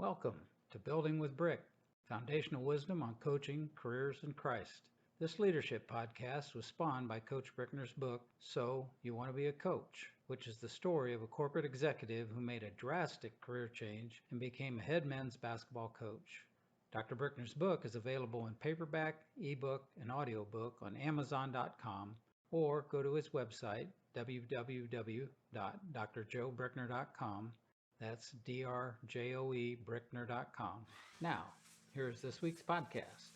Welcome to Building with Brick, foundational wisdom on coaching, careers, and Christ. This leadership podcast was spawned by Coach Brickner's book, So You Want to Be a Coach, which is the story of a corporate executive who made a drastic career change and became a head men's basketball coach. Dr. Brickner's book is available in paperback, ebook, and audiobook on Amazon.com, or go to his website, www.drjoebrickner.com. That's drjoe brickner.com. Now, here's this week's podcast.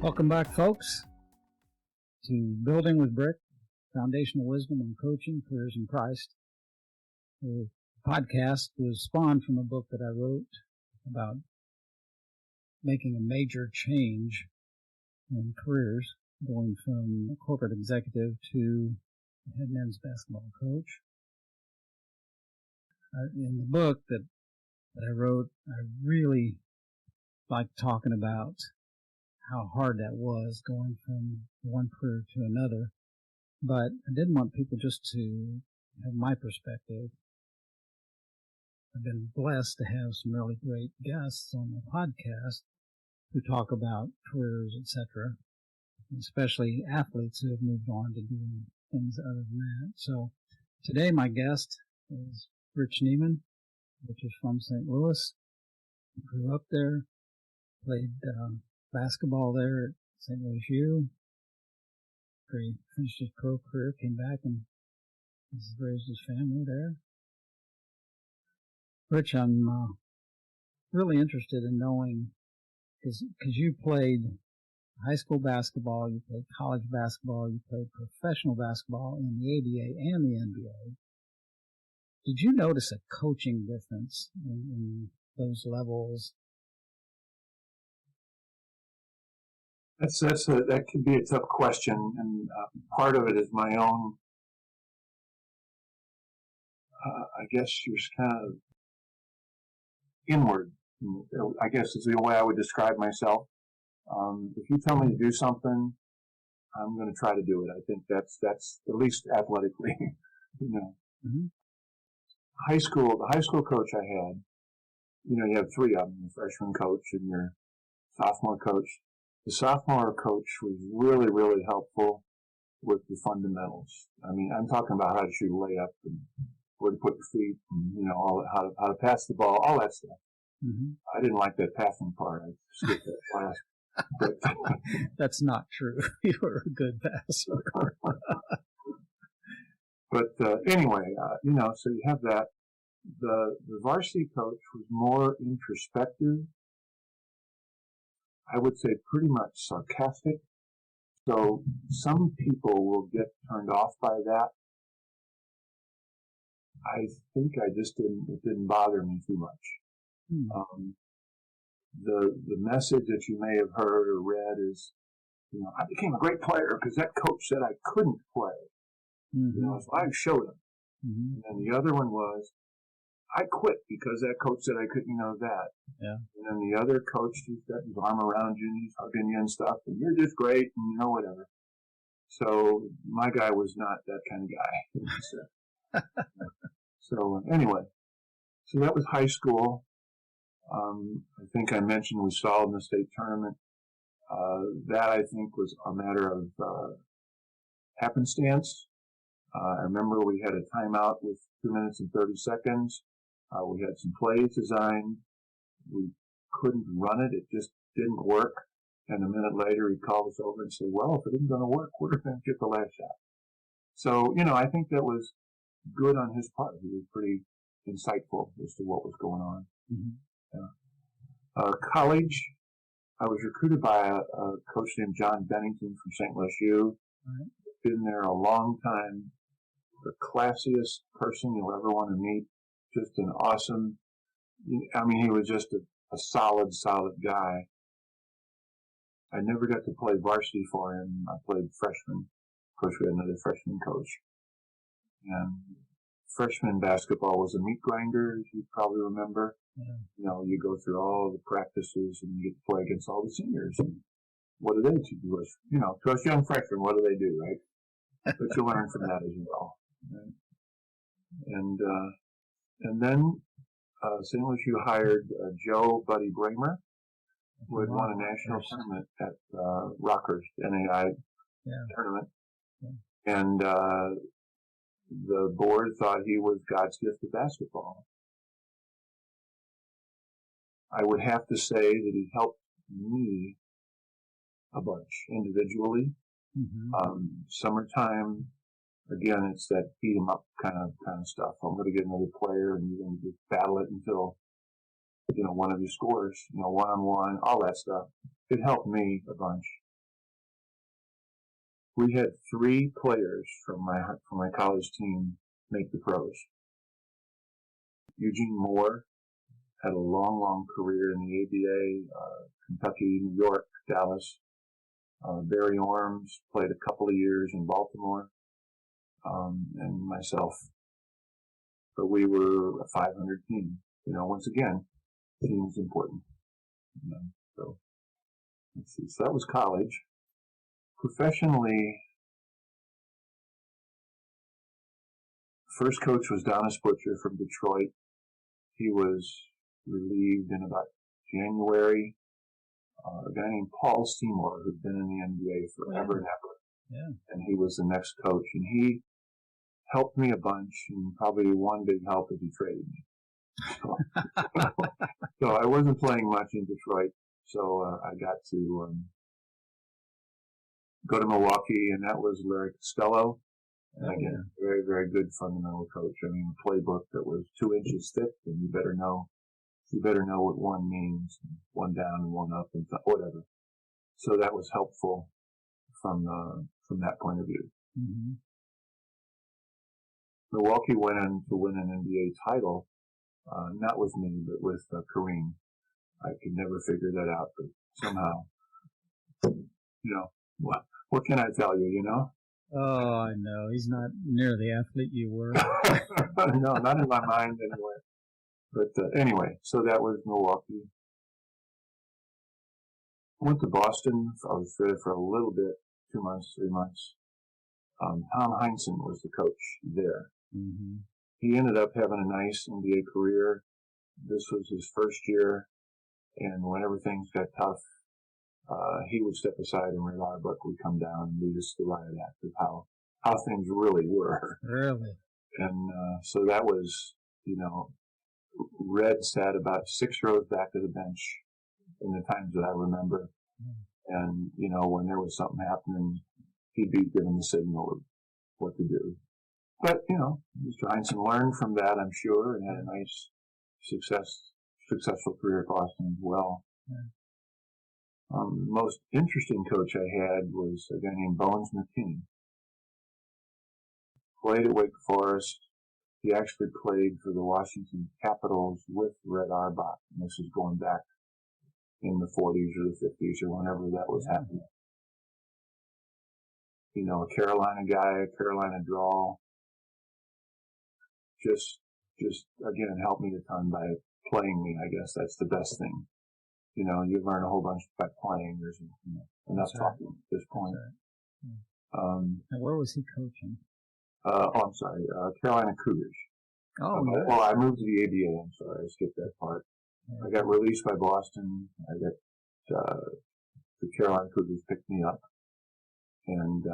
Welcome back, folks, to Building with Brick, Foundational Wisdom on Coaching, Careers, and Christ. The podcast was spawned from a book that I wrote about making a major change in careers, going from a corporate executive to a head men's basketball coach. In the book that I wrote, I really liked talking about how hard that was going from one career to another. But I didn't want people just to have my perspective. I've been blessed to have some really great guests on the podcast who talk about careers, etc., especially athletes who have moved on to doing things other than that. So today my guest is Rich Nieman, which is from St. Louis. Grew up there, played basketball there at St. Louis U. He finished his pro career, came back and has raised his family there. Rich, I'm really interested in knowing, because you played high school basketball, you played college basketball, you played professional basketball in the ABA and the NBA. Did you notice a coaching difference in those levels? That could be a tough question, and part of it is my own. I guess you're kind of inward. I guess is the way I would describe myself. If you tell me to do something, I'm going to try to do it. I think that's at least athletically, Mm-hmm. The high school coach I had, you have three of them: your freshman coach and your sophomore coach. The sophomore coach was really, really helpful with the fundamentals. I mean, I'm talking about how to shoot a layup and where to put your feet and, how to pass the ball, all that stuff. Mm-hmm. I didn't like that passing part. I skipped that class. But that's not true. You were a good passer. But anyway, so you have that. The varsity coach was more introspective. I would say pretty much sarcastic. So some people will get turned off by that. I think it didn't bother me too much. The message that you may have heard or read is, I became a great player because that coach said I couldn't play. Mm-hmm. So I showed him. Mm-hmm. And the other one was, I quit because that coach said I couldn't, that. Yeah. And then the other coach, he's got his arm around you and he's hugging you and stuff, and you're just great and whatever. So my guy was not that kind of guy. So anyway, so that was high school. I think I mentioned we stalled in the state tournament. That I think was a matter of happenstance. I remember we had a timeout with 2 minutes and 30 seconds. We had some plays designed. We couldn't run it. It just didn't work. And a minute later, he called us over and said, well, if it isn't going to work, we're going to get the last shot. So, I think that was good on his part. He was pretty insightful as to what was going on. Mm-hmm. Yeah. College, I was recruited by a coach named John Bennington from St. Louis U. Right. Been there a long time. The classiest person you'll ever want to meet. Just an awesome, he was just a solid guy. I never got to play varsity for him. I played freshman. Of course, we had another freshman coach. And freshman basketball was a meat grinder, as you probably remember. Yeah. You know, you go through all the practices and you get to play against all the seniors. And what do they do? You know, to us young freshmen, what do they do, right? But you learn from that as well. Right? And then St. Louis U hired Joe Buddy Bramer, who had won a national tournament at Rockhurst NAI tournament. Yeah. And the board thought he was God's gift to basketball. I would have to say that he helped me a bunch individually. Mm-hmm. Summertime, again, it's that beat 'em up kind of stuff. I'm going to get another player, and you're going to battle it until one of you scores. One-on-one, all that stuff. It helped me a bunch. We had 3 players from my college team make the pros. Eugene Moore had a long career in the ABA, Kentucky, New York, Dallas. Barry Orms played a couple of years in Baltimore, and myself. But we were a 500 team. Once again, team is important. So let's see. So that was college. Professionally, first coach was Donis Butcher from Detroit. He was relieved in about January. A guy named Paul Seymour, who'd been in the NBA forever and ever. Yeah. And he was the next coach. And he helped me a bunch, and probably one big help is he traded me. So I wasn't playing much in Detroit, so I got to go to Milwaukee, and that was Larry Costello. And again, very, very good fundamental coach. I mean, a playbook that was 2 inches thick, and you better know what one means, one down and one up, and whatever. So that was helpful from that point of view. Mm-hmm. Milwaukee went on to win an NBA title, not with me, but with Kareem. I could never figure that out, but somehow, what can I tell you, Oh, I know. He's not near the athlete you were. No, not in my mind anyway. But anyway, so that was Milwaukee. Went to Boston. I was there for a little bit, 2 months, 3 months. Tom Heinsohn was the coach there. Mm-hmm. He ended up having a nice NBA career. This was his first year, and whenever things got tough, he would step aside and Ray Auerbach would come down and lead us to the riot act of how things really were. Really? And so that was, Red sat about 6 rows back of the bench in the times that I remember. And, when there was something happening, he'd be given the signal of what to do. But, Mr. Heinsohn learned from that, I'm sure, and had a nice, successful career at Boston as well. Yeah. Most interesting coach I had was a guy named Bones McKinney. Played at Wake Forest. He actually played for the Washington Capitals with Red Auerbach. And this is going back in the 40s or the 50s or whenever that was happening. A Carolina guy, a Carolina drawl. Just again, helped me a ton by playing me. I guess that's the best thing. You learn a whole bunch by playing. There's enough talking at this point. Right. And where was he coaching? I'm sorry, Carolina Cougars. Oh, nice. Well, I moved to the ABA. I'm sorry, I skipped that part. I got released by Boston. The Carolina Cougars picked me up, and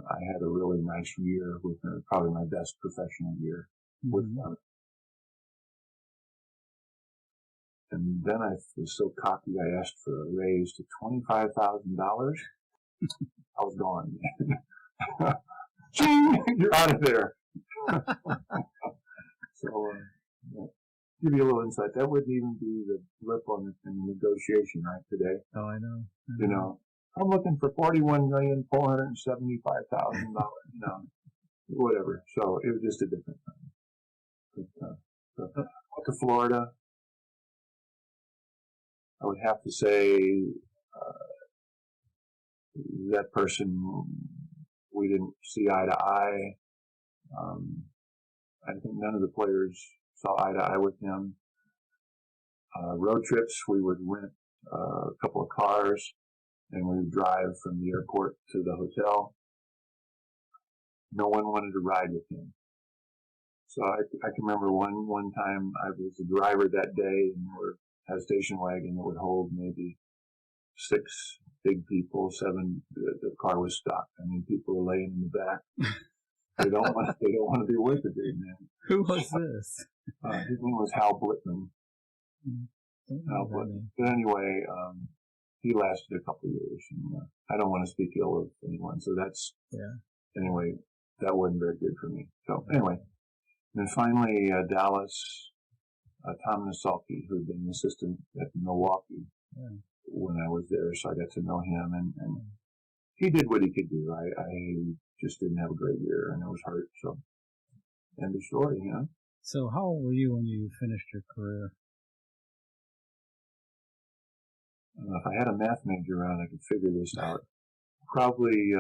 I had a really nice year with them, probably my best professional year with them. And then I was so cocky, I asked for a raise to $25,000. I was gone. You're out of there. So, give you a little insight. That wouldn't even be the blip on the negotiation right today. Oh, I know. I'm looking for $41,475,000. Whatever. So it was just a different time. But, went to Florida. I would have to say that person, we didn't see eye to eye. I think none of the players saw eye to eye with him. Road trips, we would rent a couple of cars and we would drive from the airport to the hotel. No one wanted to ride with him. So I can remember one time I was the driver that day and had a station wagon that would hold maybe 6 big people, 7. The car was stopped. I mean, people were laying in the back. They don't want to be with the big man. Who was this? His name was Hal Blitman. Hal Blitman. But anyway, he lasted a couple of years. And, I don't want to speak ill of anyone, so that's anyway. That wasn't very good for me. So anyway, and then finally Dallas, Tom Nasalki, who had been an assistant at Milwaukee when I was there, so I got to know him, and he did what he could do. I just didn't have a great year, and I was hurt. So end of story, you know. So how old were you when you finished your career? If I had a math major around, I could figure this out. Probably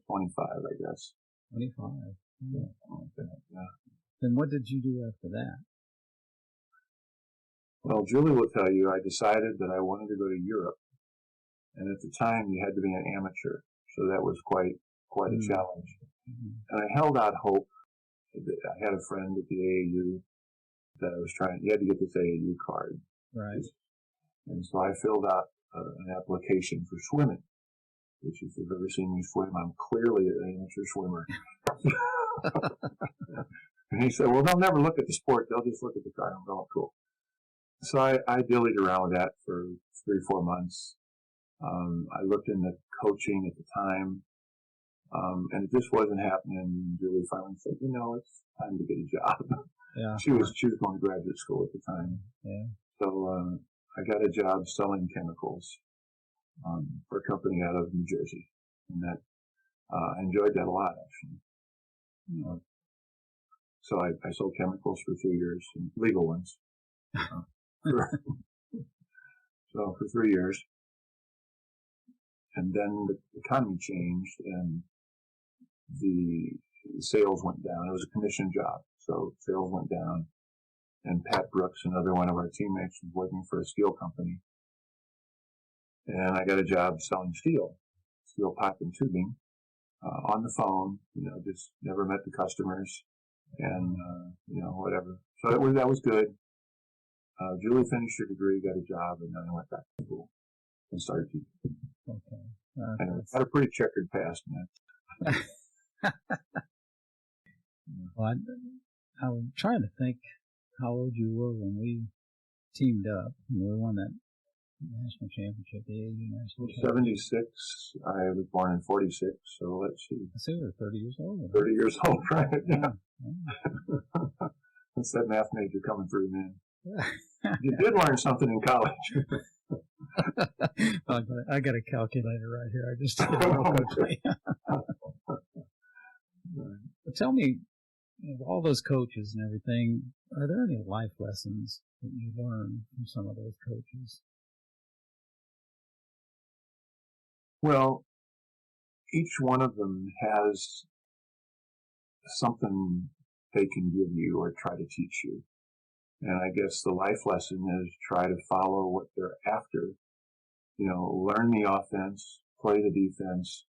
25, I guess. 25. Yeah, something like that. Yeah. Then what did you do after that? Well, Julie will tell you, I decided that I wanted to go to Europe, and at the time you had to be an amateur, so that was quite a challenge. And I held out hope. I had a friend at the AAU that I was trying. You had to get this AAU card, right? And so I filled out an application for swimming, which if you've ever seen me swim, I'm clearly an amateur swimmer. And he said, well, they'll never look at the sport. They'll just look at the card. I'm going, cool. So I dillied around with that for 3 or 4 months. I looked into coaching at the time, and it just wasn't happening. Julie finally said, it's time to get a job. Yeah. She was going to graduate school at the time. Yeah. So I got a job selling chemicals for a company out of New Jersey, and that I enjoyed that a lot, actually. So I sold chemicals for 3 years, legal ones. So for 3 years, and then the economy changed and the sales went down. It was a commission job, so sales went down. And Pat Brooks, another one of our teammates, was working for a steel company, and I got a job selling steel pipe and tubing on the phone. Just never met the customers, and whatever. So that was good. Julie finished her degree, got a job, and then I went back to school and started teaching. Okay. And I had a pretty checkered past, man. Well, I'm trying to think how old you were when we teamed up. We won that national championship, the AAU national championship. 76. I was born in 46, so let's see. I see, we're 30 years old. 30 years old, right? Yeah. Yeah. That's that math major coming through, man. You did learn something in college. I got a calculator right here. I just did it real quickly. But tell me, of all those coaches and everything, are there any life lessons that you learned from some of those coaches? Well, each one of them has something they can give you or try to teach you. And I guess the life lesson is try to follow what they're after. Learn the offense, play the defense,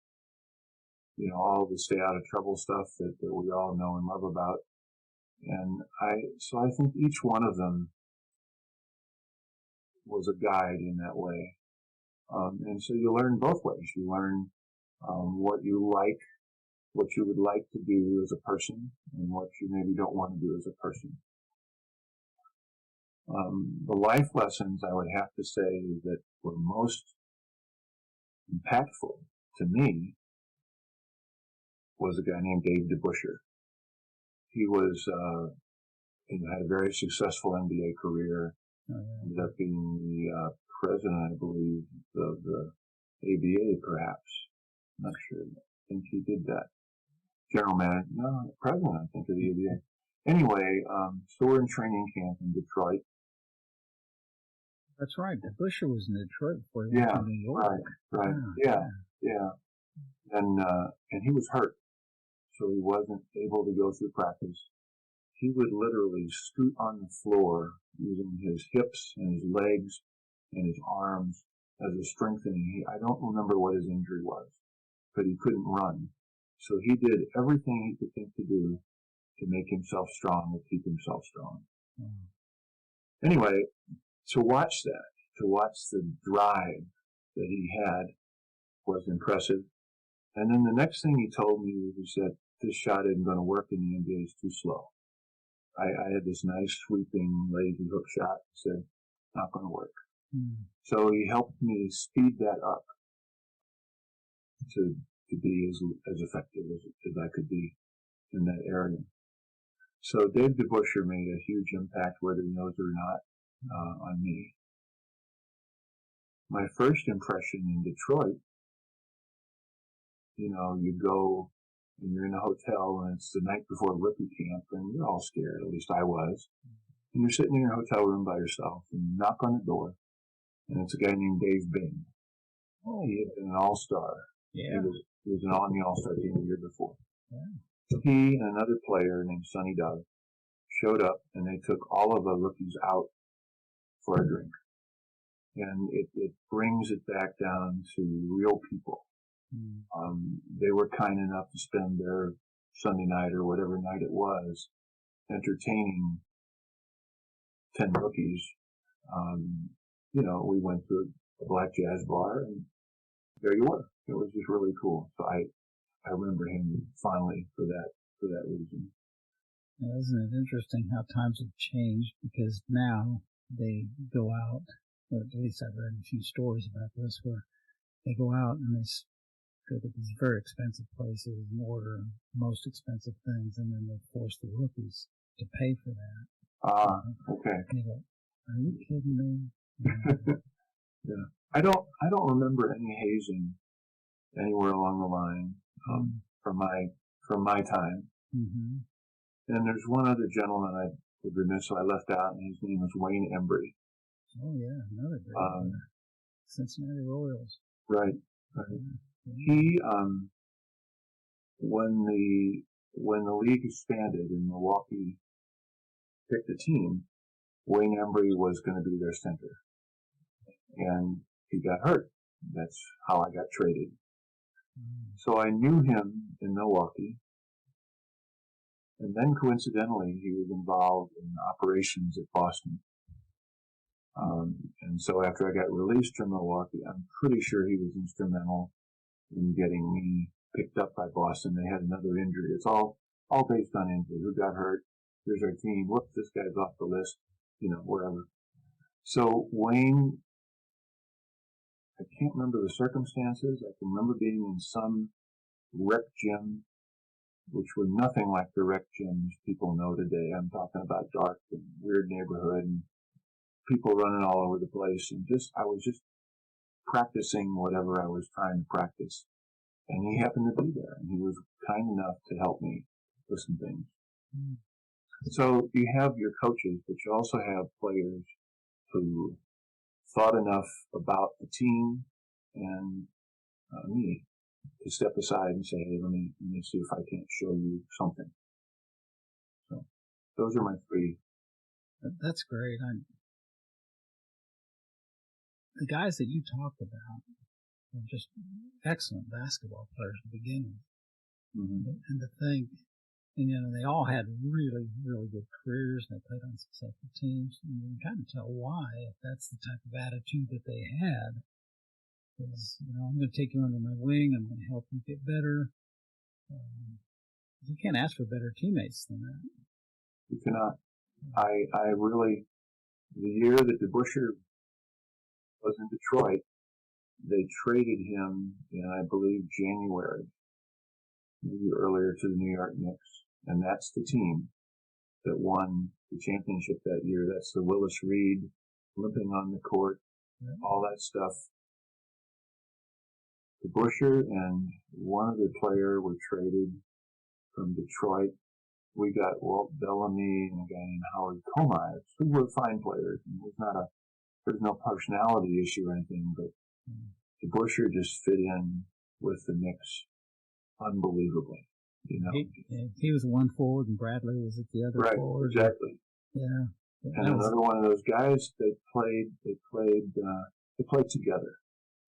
all the stay out of trouble stuff that we all know and love about. And so I think each one of them was a guide in that way. And so you learn both ways. You learn what you like, what you would like to do as a person, and what you maybe don't want to do as a person. The life lessons I would have to say that were most impactful to me was a guy named Dave DeBuscher. He was, had a very successful NBA career. Ended up being the president, I believe, of the ABA, perhaps. I'm not sure. I think he did that. General manager, no, president, I think, of the ABA. Anyway, so we're in training camp in Detroit. That's right. DeBuscher was in Detroit before he went to New York. Right. Yeah. And he was hurt, so he wasn't able to go through practice. he would literally scoot on the floor using his hips and his legs and his arms as a strengthening. I don't remember what his injury was, but he couldn't run. So he did everything he could think to do to make himself strong, to keep himself strong. Anyway, to watch the drive that he had was impressive. And then the next thing he told me was, he said, this shot isn't going to work in the NBA, it's too slow. I had this nice sweeping lazy hook shot. He said, not going to work. So he helped me speed that up to be as effective as I could be in that area. So Dave DeBusschere made a huge impact, whether he knows it or not, on me. My first impression in Detroit, you go and you're in a hotel and it's the night before rookie camp and you're all scared, at least I was. And you're sitting in your hotel room by yourself and you knock on the door and it's a guy named Dave Bing. Oh, he had been an all-star. Yeah. He was on the all-star team the year before. Yeah. He and another player named Sonny Dove showed up and they took all of the rookies out for a drink. And it brings it back down to real people. They were kind enough to spend their Sunday night or whatever night it was entertaining 10 rookies. We went to a black jazz bar and there you were. It was just really cool. So I remember him fondly for that reason. Now, isn't it interesting how times have changed? Because now they go out, or at least I've read a few stories about this, where they go out and they go to these very expensive places and order most expensive things, and then they force the rookies to pay for that. Okay. And you go, are you kidding me? Yeah. I don't remember any hazing anywhere along the line from my time. Mm-hmm. And there's one other gentleman I would remiss, so I left out, and his name was Wayne Embry. Oh yeah, another great player. Cincinnati Royals. Right. Yeah. He when the league expanded and Milwaukee picked a team, Wayne Embry was going to be their center. And he got hurt. That's how I got traded. So I knew him in Milwaukee. And then coincidentally, he was involved in operations at Boston. And so after I got released from Milwaukee, I'm pretty sure he was instrumental in getting me picked up by Boston. They had another injury. It's all based on injury. Who got hurt? Here's our team. Whoops, this guy's off the list, wherever. So Wayne, I can't remember the circumstances. I can remember being in some rec gym, which were nothing like the rec gyms people know today. I'm talking about dark and weird neighborhood and people running all over the place. And I was just practicing whatever I was trying to practice. And he happened to be there, and he was kind enough to help me with some things. So you have your coaches, but you also have players who thought enough about the team and me to step aside and say, hey, let me see if I can't show you something. So those are my three. That's great. The guys that you talked about were just excellent basketball players to begin with. Mm-hmm. And to think, they all had really, really good careers, and they played on successful teams. And you can kind of tell why, if that's the type of attitude that they had. Because, I'm going to take you under my wing, I'm going to help you get better. You can't ask for better teammates than that. You cannot. I really, the year that DeBusschere was in Detroit, they traded him in, I believe, January, maybe earlier, to the New York Knicks. And that's the team that won the championship that year. That's the Willis Reed limping on the court, all that stuff. DeBusschere and one other player were traded from Detroit. We got Walt Bellamy and a guy named Howard Komives, who were fine players. And there's no personality issue or anything, but DeBusschere just fit in with the Knicks unbelievably. He was one forward and Bradley was at the other forward. Right, exactly. Yeah. And another one of those guys that played together.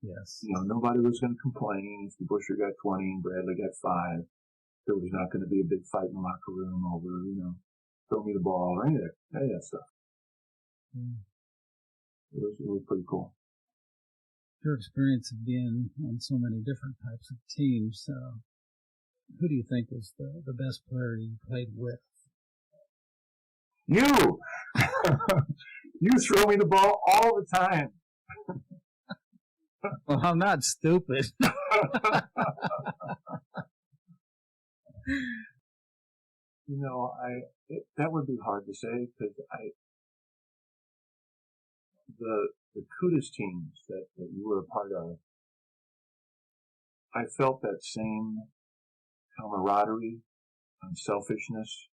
Yes. Nobody was going to complain if the Busher got 20 and Bradley got 5. There was not going to be a big fight in the locker room over, throw me the ball or any of that stuff. Mm. It was pretty cool. Your experience of being on so many different types of teams, who do you think was the best player you played with? You! You throw me the ball all the time. Well, I'm not stupid. That would be hard to say because the Kudas teams that you were a part of, I felt that same camaraderie and selfishness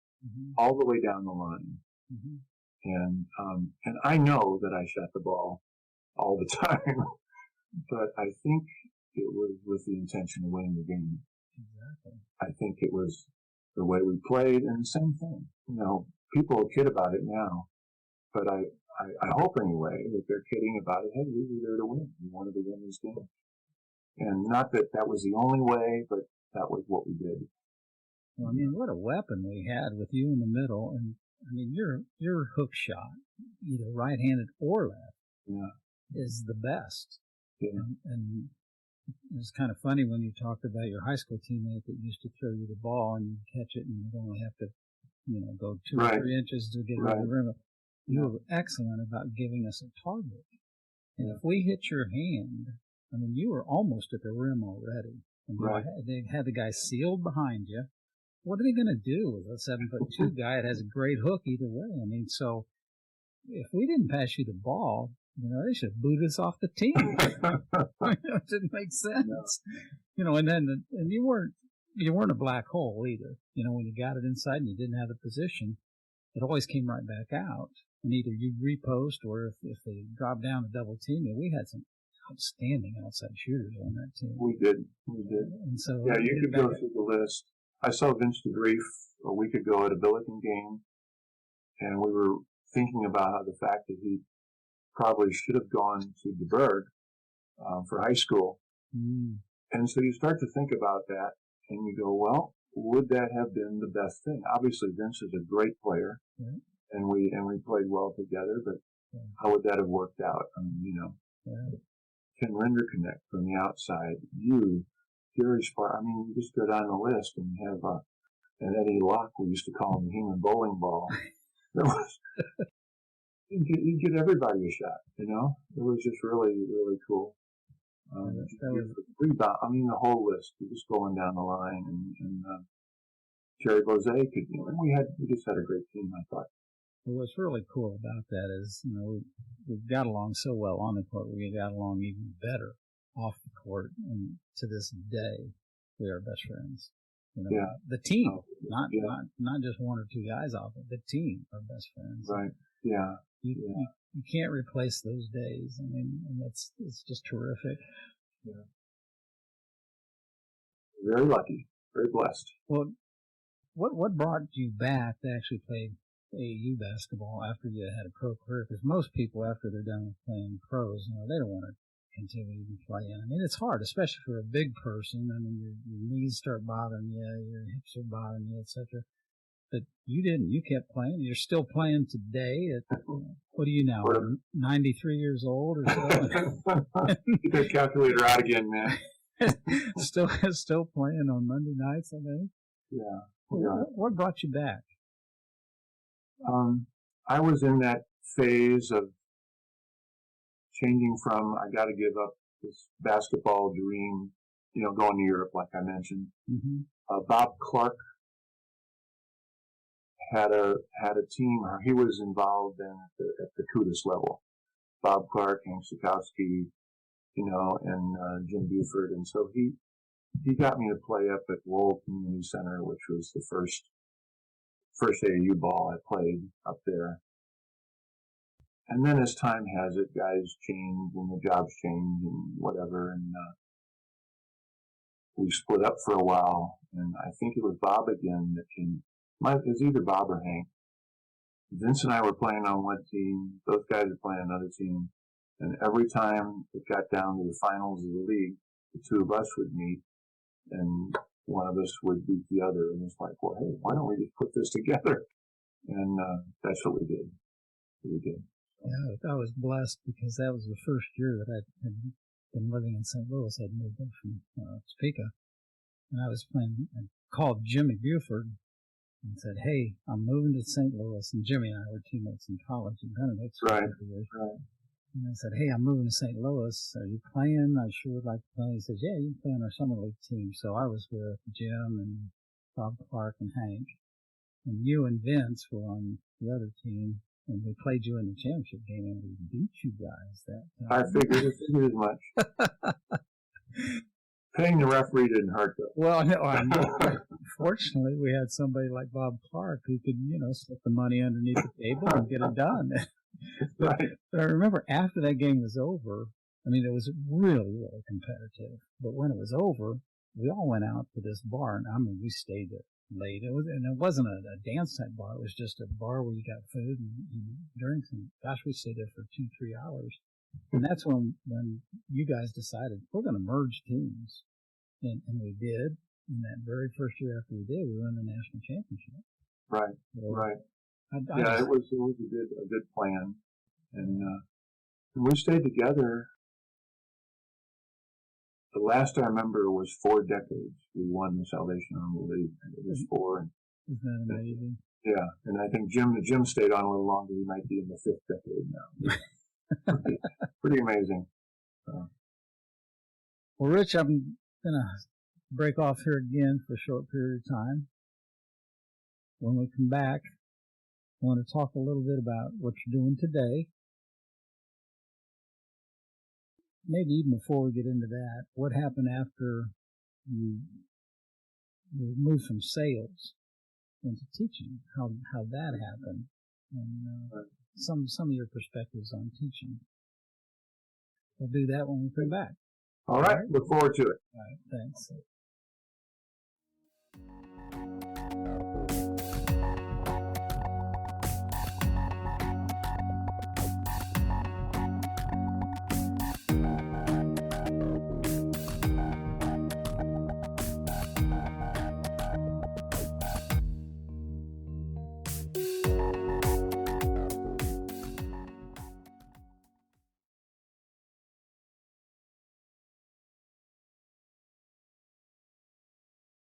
all the way down the line. Mm-hmm. And I know that I shot the ball all the time, but I think it was with the intention of winning the game. Exactly. I think it was the way we played, and the same thing. People will kid about it now, but I hope anyway that they're kidding about it. Hey, we were there to win. We wanted to win this game. And not that was the only way, but that was what we did. Well, what a weapon we had with you in the middle. And, your hook shot, either right-handed or left, is the best. Yeah. And it was kind of funny when you talked about your high school teammate that used to throw you the ball and you'd catch it and you'd only have to, go 2 or 3 inches to get over the rim. You were excellent about giving us a target. And if we hit your hand, you were almost at the rim already. And they had the guy sealed behind you. What are they going to do with a 7'2" guy that has a great hook either way? So if we didn't pass you the ball, they should have booted us off the team. It didn't make sense. No. And you weren't a black hole either. When you got it inside and you didn't have the position, it always came right back out. And either you repost or if they dropped down to double team you, we had some outstanding outside shooters on that team. We did. And so you could go through the list. I saw Vince DeGrief a week ago at a Billiken game, and we were thinking about the fact that he probably should have gone to DeBerg for high school. Mm. And so you start to think about that, and you go, well, would that have been the best thing? Obviously, Vince is a great player, and we played well together, but how would that have worked out? Ken Rinderknecht from the outside, Gary Spar. You just go down the list and you have an Eddie Locke, we used to call him the human bowling ball. You get everybody a shot, It was just really, really cool. Rebound. The whole list. We're just going down the line, and Jerry Bose could. We just had a great team, I thought. Well, what's really cool about that is, we got along so well on the court. We got along even better off the court, and to this day, we are best friends. The team, not just 1 or 2 guys off it. The team are best friends. Right. Yeah. You can't replace those days. And it's just terrific. Yeah. Very lucky. Very blessed. Well, what brought you back to actually play AAU basketball after you had a pro career? Because most people, after they're done with playing pros, they don't want to continue to play in. It's hard, especially for a big person. Your knees start bothering you, your hips are bothering you, etc. But you didn't. You kept playing. You're still playing today. What are you now? 93 years old or so? Get that calculator out again, man. Still playing on Monday nights, I think. Yeah. What brought you back? I was in that phase of changing from I got to give up this basketball dream, going to Europe, like I mentioned. Mm-hmm. Bob Clark had a team. He was involved at the Kudas level. Bob Clark, Hank Sikowski, and Jim Buford, and so he got me to play up at Lowell Community Center, which was the first AAU ball I played up there. And then as time has it, guys change and the jobs change and whatever. And we split up for a while, and I think it was Bob again that came. It was either Bob or Hank. Vince and I were playing on one team. Those guys were playing another team. And every time it got down to the finals of the league, the two of us would meet, and one of us would beat the other. And it's like, well, hey, why don't we just put this together? And that's what we did. Yeah, I was blessed because that was the first year that I had been living in St. Louis. I'd moved in from Topeka. And I was playing, I called Jimmy Buford and said, hey, I'm moving to St. Louis. And Jimmy and I were teammates in college in Benedict. Right. And I said, hey, I'm moving to St. Louis. Are you playing? I sure would like to play. He says, yeah, you can play on our summer league team. So I was with Jim and Bob Clark and Hank. And you and Vince were on the other team. And we played you in the championship game, and we beat you guys that time. I figured as much. Paying the referee didn't hurt, though. Well, no, fortunately, we had somebody like Bob Clark who could, slip the money underneath the table and get it done. Right. But I remember after that game was over, it was really, really competitive. But when it was over, we all went out to this bar, and we stayed there late. It wasn't a dance type bar. It was just a bar where you got food and drinks. And gosh, we stayed there for 2-3 hours. And that's when you guys decided we're going to merge teams. And we did. And that very first year after we did, we won the national championship. Right. So right. It was a good plan. And we stayed together. The last I remember was 4 decades. We won the Salvation Army League. It was 4. Isn't that amazing? Yeah, and I think Jim stayed on a little longer. He might be in the 5th decade now. Pretty amazing. Well, Rich, I'm gonna break off here again for a short period of time. When we come back, I want to talk a little bit about what you're doing today. Maybe even before we get into that, what happened after you moved from sales into teaching? How that happened, and some of your perspectives on teaching. We'll do that when we come back. All right. Look forward to it. All right. Thanks.